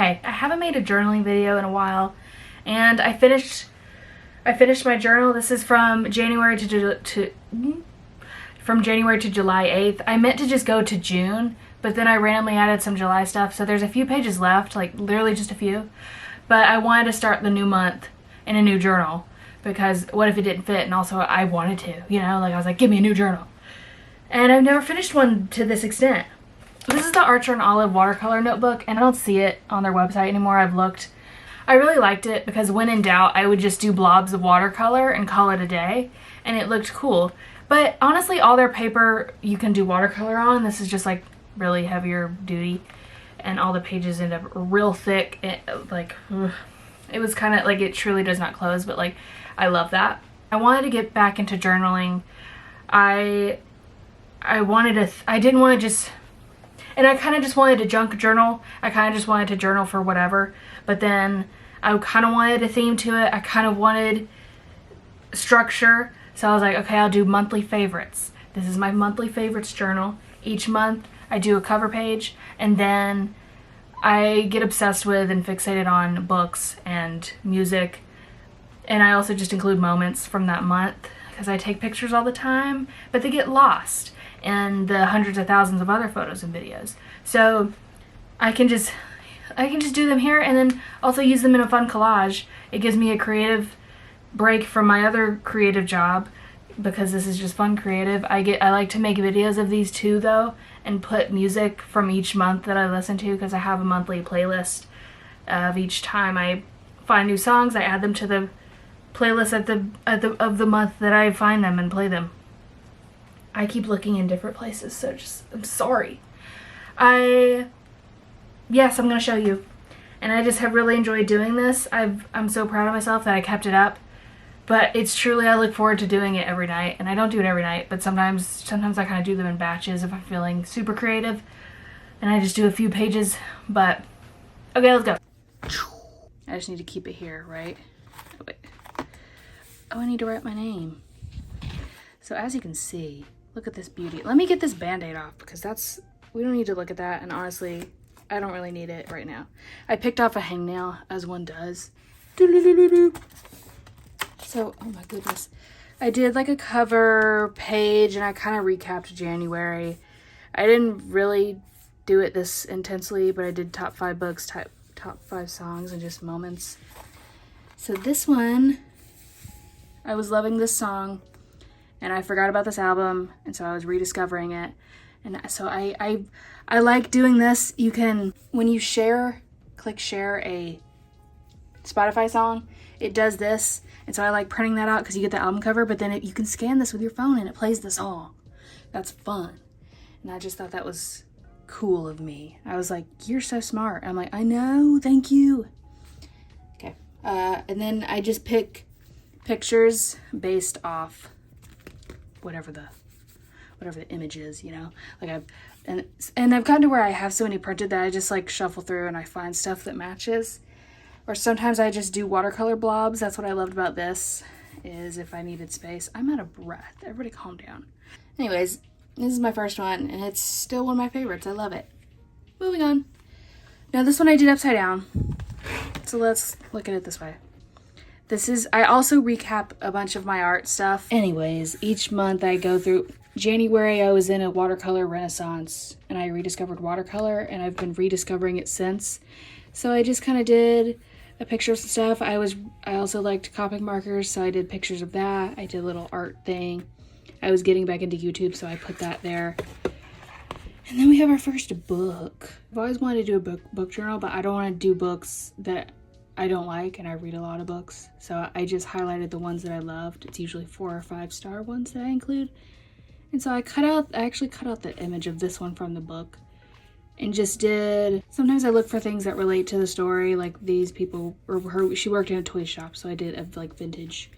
Okay, I haven't made a journaling video in a while, and I finished my journal. This is from January to July 8th. I meant to just go to June, but then I randomly added some July stuff, so there's a few pages left, like literally just a few. But I wanted to start the new month in a new journal, because what if it didn't fit? And also I wanted to, you know, like I was like, give me a new journal. And I've never finished one to this extent. This is the Archer and Olive watercolor notebook, and I don't see it on their website anymore. I've looked. I really liked it because when in doubt, I would just do blobs of watercolor and call it a day, and it looked cool. But honestly, all their paper you can do watercolor on. This is just like really heavier duty, and all the pages end up real thick. It was kind of like, it truly does not close, but like I love that. I wanted to get back into journaling. I didn't want to just, and I kind of just wanted to junk journal. I kind of just wanted to journal for whatever, but then I kind of wanted a theme to it. I kind of wanted structure. So I was like, okay, I'll do monthly favorites. This is my monthly favorites journal. Each month I do a cover page, and then I get obsessed with and fixated on books and music. And I also just include moments from that month because I take pictures all the time, but they get lost in the hundreds of thousands of other photos and videos. So I can just do them here, and then also use them in a fun collage. It gives me a creative break from my other creative job, because this is just fun creative. I like to make videos of these too though, and put music from each month that I listen to, because I have a monthly playlist of each time I find new songs. I add them to the playlist of the month that I find them and play them. I keep looking in different places, so I'm sorry. Yes, I'm gonna show you. And I just have really enjoyed doing this. I'm so proud of myself that I kept it up. But it's truly, I look forward to doing it every night. And I don't do it every night, but sometimes I kind of do them in batches if I'm feeling super creative. And I just do a few pages, but okay, let's go. I just need to keep it here, right? Oh, wait. Oh, I need to write my name. So as you can see, look at this beauty. Let me get this Band-Aid off, because we don't need to look at that, and honestly, I don't really need it right now. I picked off a hangnail, as one does. So, oh my goodness. I did like a cover page, and I kind of recapped January. I didn't really do it this intensely, but I did top 5 books, top 5 songs, and just moments. So this one, I was loving this song, and I forgot about this album, and so I was rediscovering it. And so I like doing this. You can, when you click share a Spotify song, it does this. And so I like printing that out because you get the album cover, but then you can scan this with your phone and it plays the song. That's fun. And I just thought that was cool of me. I was like, you're so smart. I'm like, I know, thank you. Okay. And then I just pick pictures based off whatever the image is, you know. Like I've gotten to where I have so many printed that I just like shuffle through and I find stuff that matches. Or sometimes I just do watercolor blobs. That's what I loved about this, is if I needed space. I'm out of breath. Everybody calm down. Anyways, this is my first one, and it's still one of my favorites. I love it. Moving on. Now this one I did upside down. So let's look at it this way. I also recap a bunch of my art stuff. Anyways, each month I go through. January I was in a watercolor renaissance, and I rediscovered watercolor, and I've been rediscovering it since. So I just kind of did a picture of some stuff. I also liked Copic markers, so I did pictures of that. I did a little art thing. I was getting back into YouTube, so I put that there. And then we have our first book. I've always wanted to do a book journal, but I don't want to do books that I don't like, and I read a lot of books. So I just highlighted the ones that I loved. It's usually 4 or 5 star ones that I include. And so I actually cut out the image of this one from the book. And just sometimes I look for things that relate to the story, like these people, she worked in a toy shop, so I did like vintage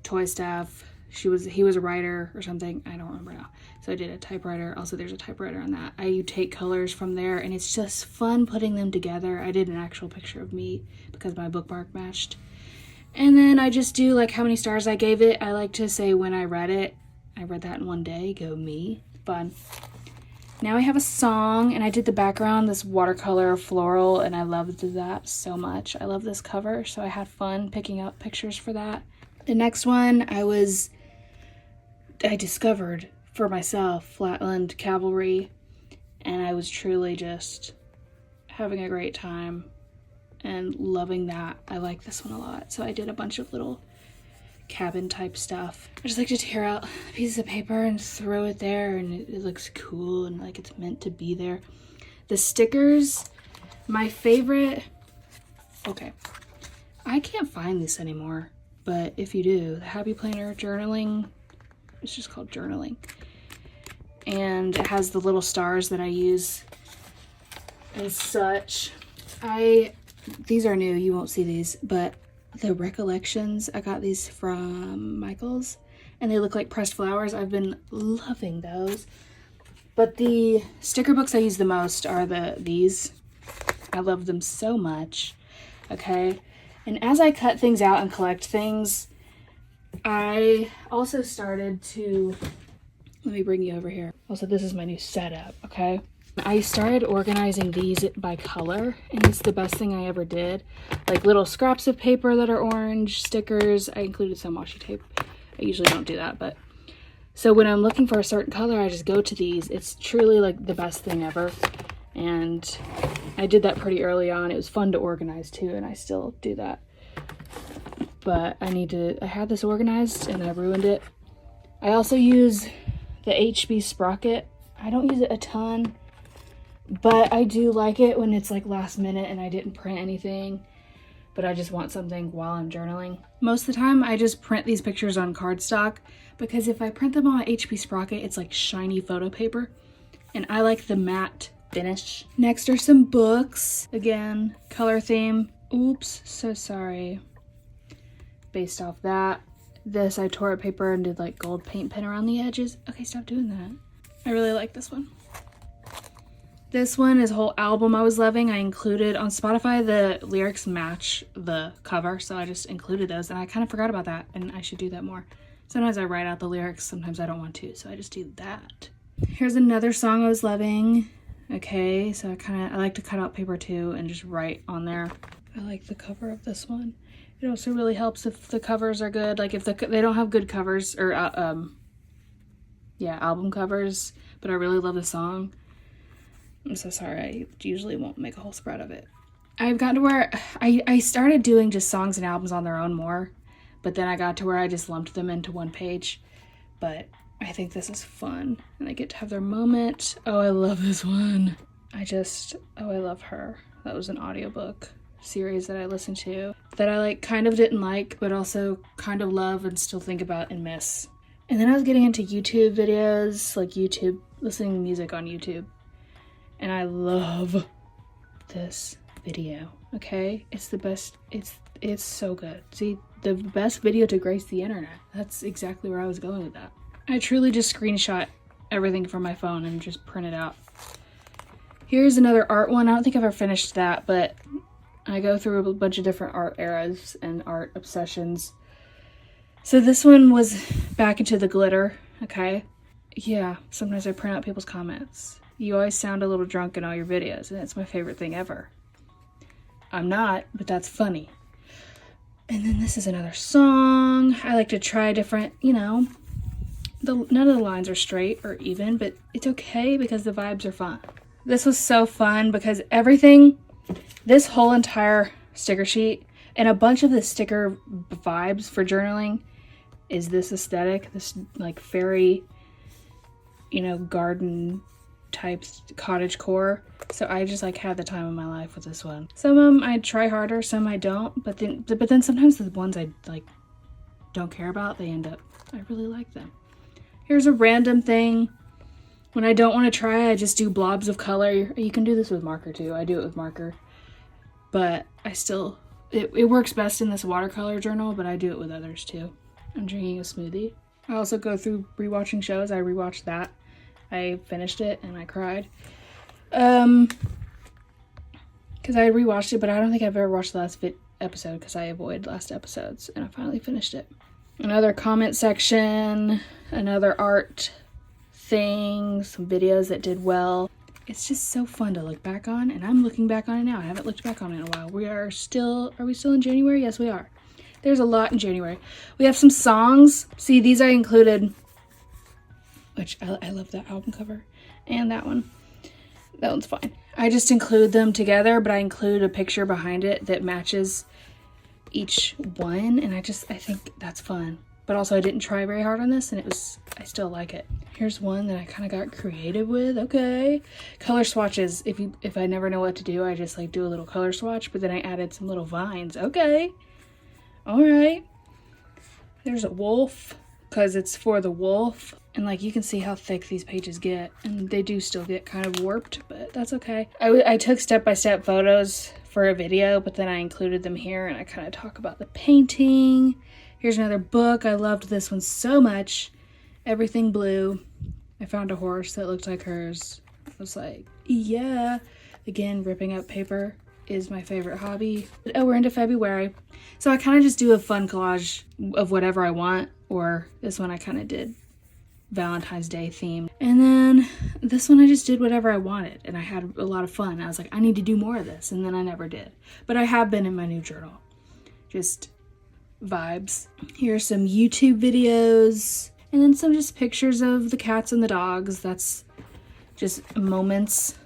toy stuff. He was a writer or something, I don't remember now. So I did a typewriter. Also, there's a typewriter on that. I take colors from there, and it's just fun putting them together. I did an actual picture of me because my bookmark matched. And then I just do like how many stars I gave it. I like to say when I read it. I read that in one day. Go me. Fun. Now I have a song, and I did the background, this watercolor floral, and I loved that so much. I love this cover, so I had fun picking out pictures for that. The next one I discovered for myself, Flatland Cavalry, and I was truly just having a great time and loving that. I like this one a lot. So I did a bunch of little cabin type stuff. I just like to tear out pieces of paper and throw it there, and it looks cool and like it's meant to be there. The stickers, my favorite, okay, I can't find this anymore, but if you do, the Happy Planner journaling, it's just called journaling. And it has the little stars that I use and such. These are new, you won't see these, but the Recollections, I got these from Michael's, and they look like pressed flowers. I've been loving those. But the sticker books I use the most are these. I love them so much. Okay, and as I cut things out and collect things, I also started to, let me bring you over here. Also, this is my new setup, okay? I started organizing these by color, and it's the best thing I ever did. Like little scraps of paper that are orange, stickers. I included some washi tape. I usually don't do that, but so when I'm looking for a certain color, I just go to these. It's truly like the best thing ever. And I did that pretty early on. It was fun to organize too, and I still do that. But I had this organized and I ruined it. I also use the HB Sprocket. I don't use it a ton, but I do like it when it's like last minute and I didn't print anything, but I just want something while I'm journaling. Most of the time I just print these pictures on cardstock, because if I print them on my HB Sprocket, it's like shiny photo paper, and I like the matte finish. Next are some books. Again, color theme. Oops, so sorry. Based off that. This, I tore up paper and did like gold paint pen around the edges. Okay, stop doing that. I really like this one. This one is a whole album I was loving. I included on Spotify, the lyrics match the cover, so I just included those, and I kind of forgot about that, and I should do that more. Sometimes I write out the lyrics, sometimes I don't want to, so I just do that. Here's another song I was loving. Okay, so I like to cut out paper too and just write on there. I like the cover of this one. It also really helps if the covers are good. Like if they don't have good covers or album covers, but I really love the song. I'm so sorry, I usually won't make a whole spread of it. I've gotten to where I started doing just songs and albums on their own more, but then I got to where I just lumped them into one page. But I think this is fun, and they get to have their moment. Oh, I love this one. I love her. That was an audiobook series that I listened to that I like kind of didn't like, but also kind of love and still think about and miss. And then I was getting into YouTube videos, like listening to music on YouTube. And I love this video, okay? It's the best. It's so good. See, the best video to grace the internet. That's exactly where I was going with that. I truly just screenshot everything from my phone and just print it out. Here's another art one. I don't think I've ever finished that, but I go through a bunch of different art eras and art obsessions. So this one was back into the glitter, okay? Yeah, sometimes I print out people's comments. You always sound a little drunk in all your videos, and it's my favorite thing ever. I'm not, but that's funny. And then this is another song. I like to try different, none of the lines are straight or even, but it's okay because the vibes are fun. This was so fun because this whole entire sticker sheet and a bunch of the sticker vibes for journaling is this aesthetic, this like fairy, garden type cottage core. So I just like had the time of my life with this one. Some of them I try harder, some I don't, but then sometimes the ones I like don't care about, I really like them. Here's a random thing. When I don't want to try, I just do blobs of color. You can do this with marker too. I do it with marker, but it works best in this watercolor journal, but I do it with others too. I'm drinking a smoothie. I also go through rewatching shows. I rewatched that. I finished it and I cried. Because I rewatched it, but I don't think I've ever watched the last episode because I avoid last episodes, and I finally finished it. Another comment section, another art things, some videos that did well. It's just so fun to look back on, and I'm looking back on it now. I haven't looked back on it in a while. Are we still in January? Yes, we are. There's a lot in January. We have some songs. See, these I included, which I love that album cover, and that one. That one's fine. I just include them together, but I include a picture behind it that matches each one, and I think that's fun. But also I didn't try very hard on this, and I still like it. Here's one that I kind of got creative with. Okay. Color swatches. If I never know what to do, I just like do a little color swatch, but then I added some little vines. Okay. All right. There's a wolf, because it's for the wolf. And like you can see how thick these pages get, and they do still get kind of warped, but that's okay. I took step-by-step photos for a video, but then I included them here, and I kind of talk about the painting. Here's another book. I loved this one so much. Everything Blue. I found a horse that looked like hers. I was like, yeah. Again, ripping up paper is my favorite hobby. Oh, we're into February. So I kind of just do a fun collage of whatever I want, or this one I kind of did Valentine's Day theme. And then this one I just did whatever I wanted, and I had a lot of fun. I was like, I need to do more of this, and then I never did. But I have been in my new journal. Just vibes. Here are some YouTube videos, and then some just pictures of the cats and the dogs. That's just moments.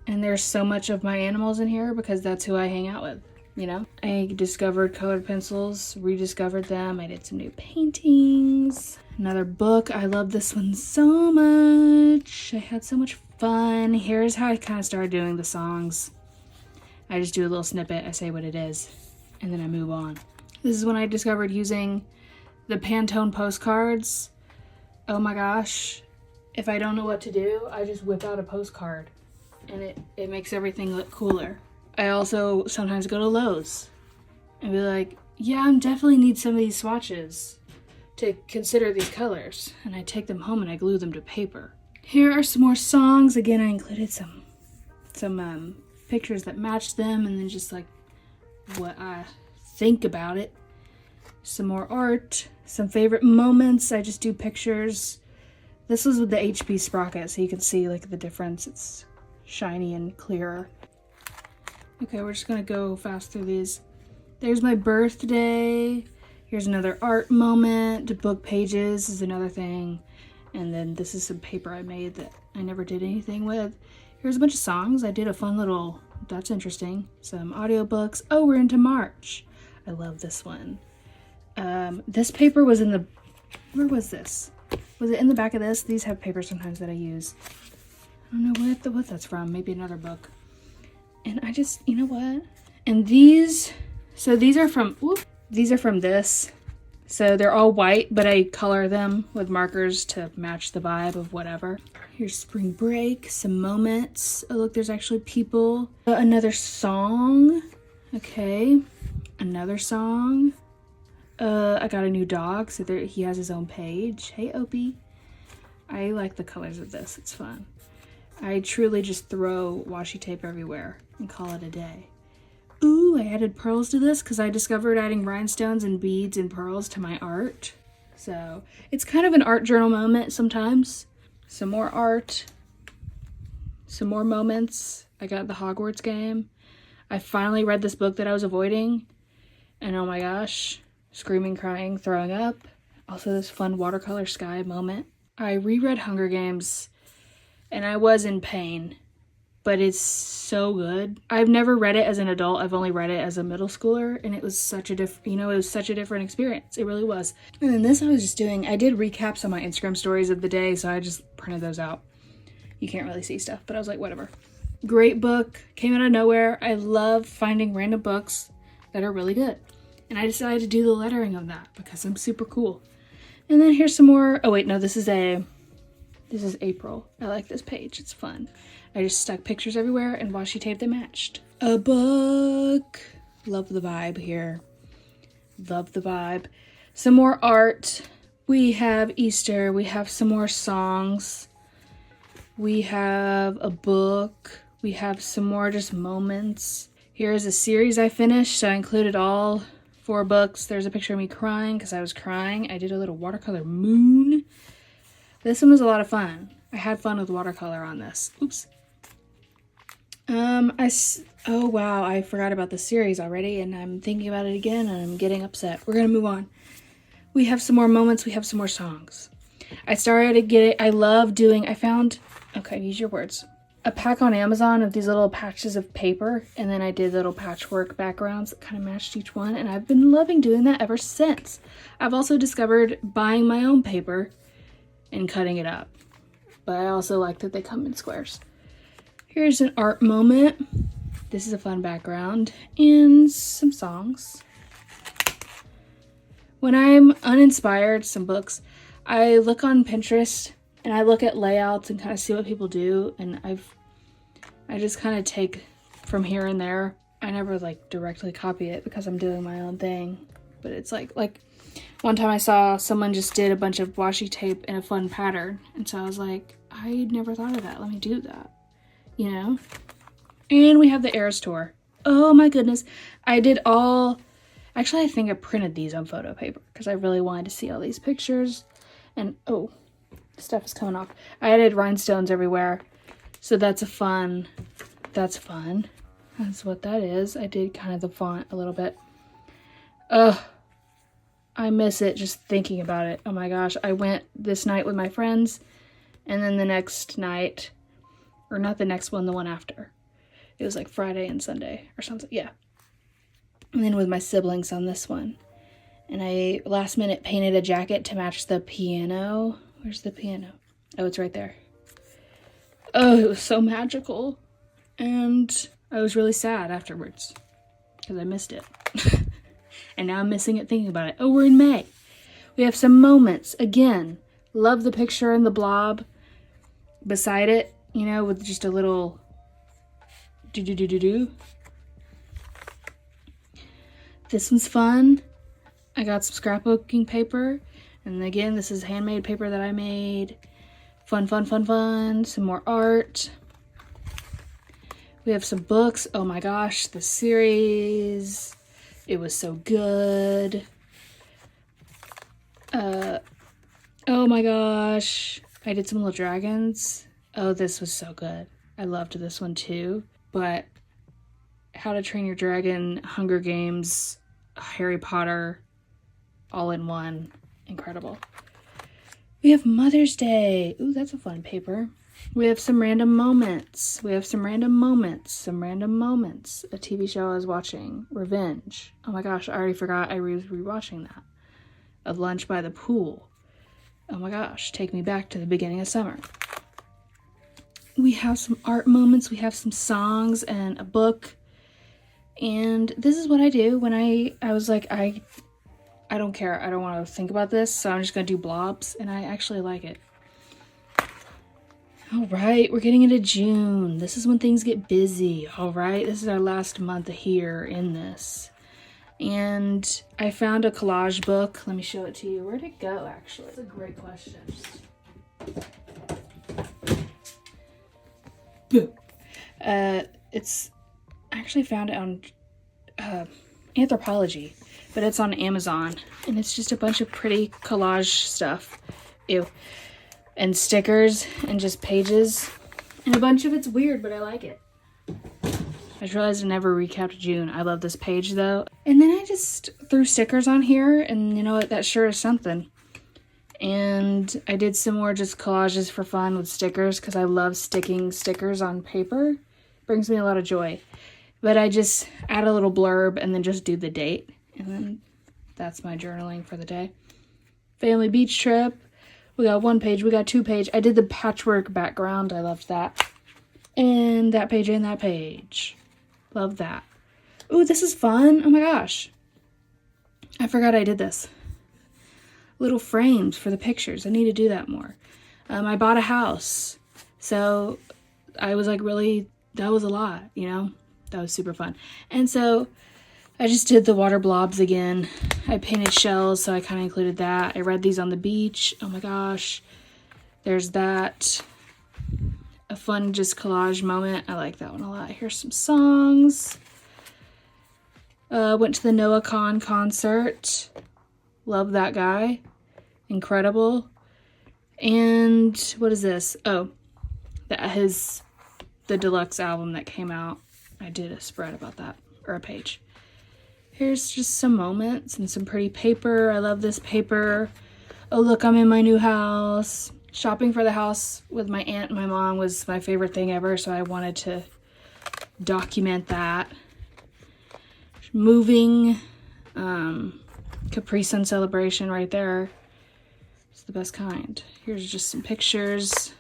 And there's so much of my animals in here because that's who I hang out with, you know? I discovered colored pencils, rediscovered them. I did some new paintings. Another book. I love this one so much. I had so much fun. Here's how I kind of started doing the songs. I just do a little snippet. I say what it is, and then I move on. This is when I discovered using the Pantone postcards. Oh my gosh. If I don't know what to do, I just whip out a postcard, and it makes everything look cooler. I also sometimes go to Lowe's and be like, yeah, I definitely need some of these swatches to consider these colors, and I take them home and I glue them to paper. Here are some more songs. Again, I included some pictures that match them, and then just like what I think about it. Some more art, some favorite moments. I just do pictures. This was with the HP sprocket, so you can see like the difference. It's shiny and clearer. Okay, we're just gonna go fast through these. There's my birthday. Here's another art moment. Book pages is another thing. And then this is some paper I made that I never did anything with. Here's a bunch of songs. I did a fun little, that's interesting. Some audiobooks. Oh, we're into March. I love this one. This paper was in the, where was this? Was it in the back of this? These have paper sometimes that I use. I don't know what that's from. Maybe another book. And I just, you know what? And these are from this. So they're all white, but I color them with markers to match the vibe of whatever. Here's spring break, some moments. Oh, look, there's actually people. Another song. Okay, another song. I got a new dog, so he has his own page. Hey, Opie. I like the colors of this. It's fun. I truly just throw washi tape everywhere and call it a day. Ooh, I added pearls to this because I discovered adding rhinestones and beads and pearls to my art. So it's kind of an art journal moment sometimes. Some more art. Some more moments. I got the Hogwarts game. I finally read this book that I was avoiding. And oh my gosh, screaming, crying, throwing up. Also this fun watercolor sky moment. I reread Hunger Games and I was in pain. But it's so good. I've never read it as an adult. I've only read it as a middle schooler, and it was such a different experience. It really was. And then this I was just doing, I did recaps on my Instagram stories of the day, so I just printed those out. You can't really see stuff, but I was like, whatever. Great book, came out of nowhere. I love finding random books that are really good. And I decided to do the lettering of that because I'm super cool. And then here's some more, oh wait, no, this is April. I like this page, it's fun. I just stuck pictures everywhere and washi tape that matched. A book. Love the vibe here. Love the vibe. Some more art. We have Easter. We have some more songs. We have a book. We have some more just moments. Here's a series I finished. So I included all 4 books. There's a picture of me crying because I was crying. I did a little watercolor moon. This one was a lot of fun. I had fun with watercolor on this. Oops. Oh wow, I forgot about the series already, and I'm thinking about it again, and I'm getting upset. We're gonna move on. We have some more moments. We have some more songs. I found, okay, use your words, a pack on Amazon of these little patches of paper, and then I did little patchwork backgrounds that kind of matched each one, and I've been loving doing that ever since. I've also discovered buying my own paper and cutting it up, but I also like that they come in squares. Here's an art moment. This is a fun background and some songs. When I'm uninspired, some books, I look on Pinterest and I look at layouts and kind of see what people do, and I just kind of take from here and there. I never like directly copy it because I'm doing my own thing, but it's like one time I saw someone just did a bunch of washi tape in a fun pattern, and so I was like, I never thought of that. Let me do that, you know? And we have the Eras Tour. Oh my goodness. Actually, I think I printed these on photo paper because I really wanted to see all these pictures. And, oh, stuff is coming off. I added rhinestones everywhere. So that's fun. That's what that is. I did kind of the font a little bit. Ugh. I miss it just thinking about it. Oh my gosh. I went this night with my friends, and then the next night, or not the next one, the one after. It was like Friday and Sunday or something. Yeah. And then with my siblings on this one. And I last minute painted a jacket to match the piano. Where's the piano? Oh, it's right there. Oh, it was so magical. And I was really sad afterwards because I missed it. And now I'm missing it thinking about it. Oh, we're in May. We have some moments. Again, love the picture and the blob beside it, you know, with just a little do-do-do-do-do. This one's fun. I got some scrapbooking paper. And again, this is handmade paper that I made. Fun, fun, fun, fun. Some more art. We have some books. Oh my gosh, the series. It was so good. Oh my gosh. I did some little dragons. Oh, this was so good. I loved this one too. But How to Train Your Dragon, Hunger Games, Harry Potter, all in one. Incredible. We have Mother's Day. Ooh, that's a fun paper. We have some random moments. A TV show I was watching, Revenge. Oh my gosh, I already forgot I was rewatching that. A lunch by the pool. Oh my gosh, take me back to the beginning of summer. We have some art moments. We have some songs and a book. And this is what I do when I was like, I don't care. I don't want to think about this, so I'm just going to do blobs, and I actually like it. All right, we're getting into June. This is when things get busy, all right? This is our last month here in this. And I found a collage book. Let me show it to you. Where'd it go, actually? That's a great question. Boo. It's actually found it on Anthropology, but it's on Amazon, and it's just a bunch of pretty collage stuff. Ew. And stickers and just pages, and a bunch of it's weird, but I like it. I just realized I never recapped June. I love this page though. And then I just threw stickers on here, and you know what, that sure is something. And I did some more just collages for fun with stickers because I love sticking stickers on paper. It brings me a lot of joy. But I just add a little blurb and then just do the date, and then that's my journaling for the day. Family beach trip. We got 1 page, we got 2 page. I did the patchwork background. I loved that. And that page and that page. Love that. Ooh, this is fun. Oh my gosh. I forgot I did this. Little frames for the pictures. I need to do that more. I bought a house. So I was like, really, that was a lot, you know? That was super fun. And so I just did the water blobs again. I painted shells, so I kind of included that. I read these on the beach. Oh my gosh. There's that. A fun just collage moment. I like that one a lot. Here's some songs. Went to the Noah Kahn concert. Love that guy. Incredible. And what is this? Oh, the deluxe album that came out. I did a spread about that, or a page. Here's just some moments and some pretty paper. I love this paper. Oh, look, I'm in my new house. Shopping for the house with my aunt and my mom was my favorite thing ever, so I wanted to document that. Moving, Capri Sun celebration right there. It's the best kind. Here's just some pictures.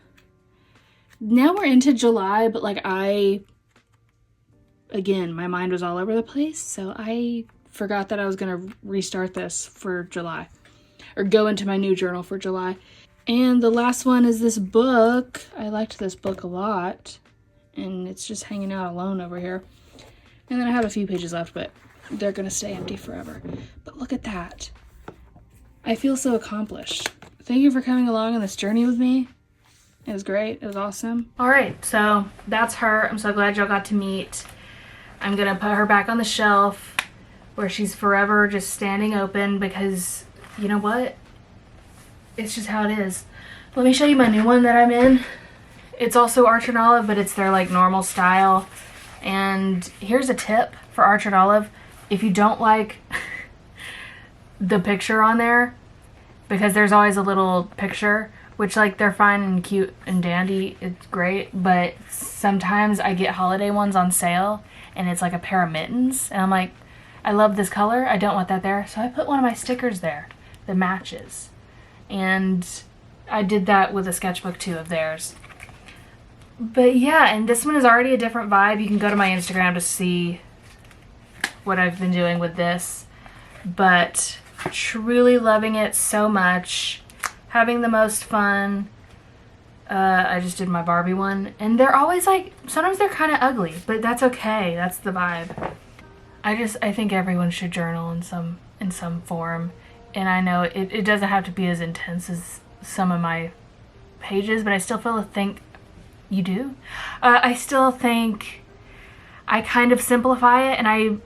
Now we're into July, but like again, my mind was all over the place, so I forgot that I was gonna restart this for July, or go into my new journal for July. And the last one is this book. I liked this book a lot, and it's just hanging out alone over here. And then I have a few pages left, but they're gonna stay empty forever. But look at that. I feel so accomplished. Thank you for coming along on this journey with me. It was great. It was awesome. All right, so that's her. I'm so glad y'all got to meet. I'm gonna put her back on the shelf where she's forever just standing open, because you know what? It's just how it is. Let me show you my new one that I'm in. It's also Arch and Olive, but it's their like normal style. And here's a tip for Arch and Olive. If you don't like the picture on there, because there's always a little picture, which like they're fine and cute and dandy, it's great, but sometimes I get holiday ones on sale and it's like a pair of mittens and I'm like, I love this color, I don't want that there, so I put one of my stickers there that matches. And I did that with a sketchbook too of theirs. But yeah, and this one is already a different vibe. You can go to my Instagram to see what I've been doing with this, but truly loving it so much. Having the most fun. I just did my Barbie one, and they're always like, sometimes they're kind of ugly, but that's okay. That's the vibe. I think everyone should journal in some form, and I know it doesn't have to be as intense as some of my pages, but I still think you do. I still think I kind of simplify it, and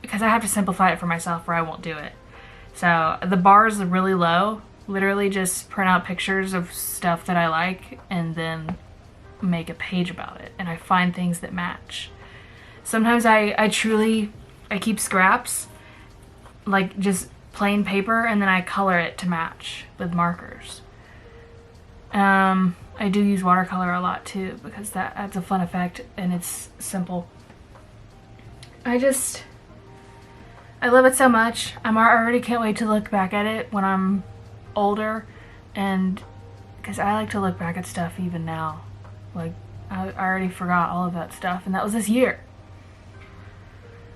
because I have to simplify it for myself or I won't do it. So the bar is really low. Literally just print out pictures of stuff that I like and then make a page about it. And I find things that match. Sometimes I keep scraps, like just plain paper, and then I color it to match with markers. I do use watercolor a lot too, because that adds a fun effect and it's simple. I love it so much. I already can't wait to look back at it when I'm older, and because I like to look back at stuff even now. Like, I already forgot all of that stuff, and that was this year.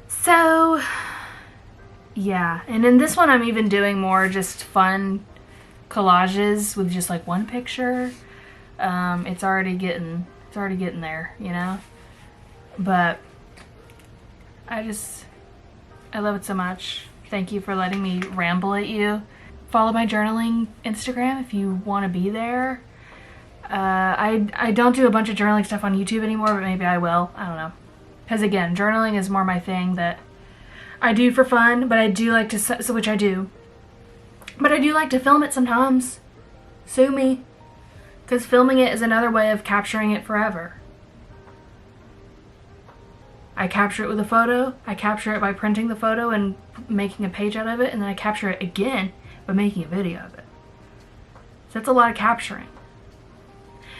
So yeah, and in this one I'm even doing more just fun collages with just like one picture. It's already getting there, you know? But I love it so much. Thank you for letting me ramble at you. Follow my journaling Instagram if you want to be there. I don't do a bunch of journaling stuff on YouTube anymore, but maybe I will. I don't know. Because again, journaling is more my thing that I do for fun, but I do like to, so which I do. But I do like to film it sometimes. Sue me. Because filming it is another way of capturing it forever. I capture it with a photo, I capture it by printing the photo and making a page out of it, and then I capture it again by making a video of it. So that's a lot of capturing.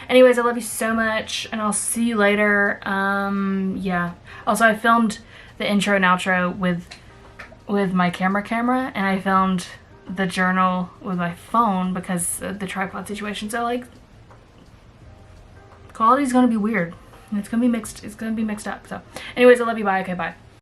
Anyways, I love you so much, and I'll see you later. Yeah. Also, I filmed the intro and outro with my camera, and I filmed the journal with my phone because of the tripod situation. So, like, quality's gonna be weird. It's gonna be mixed up. So anyways, I love you. Bye. Okay, bye.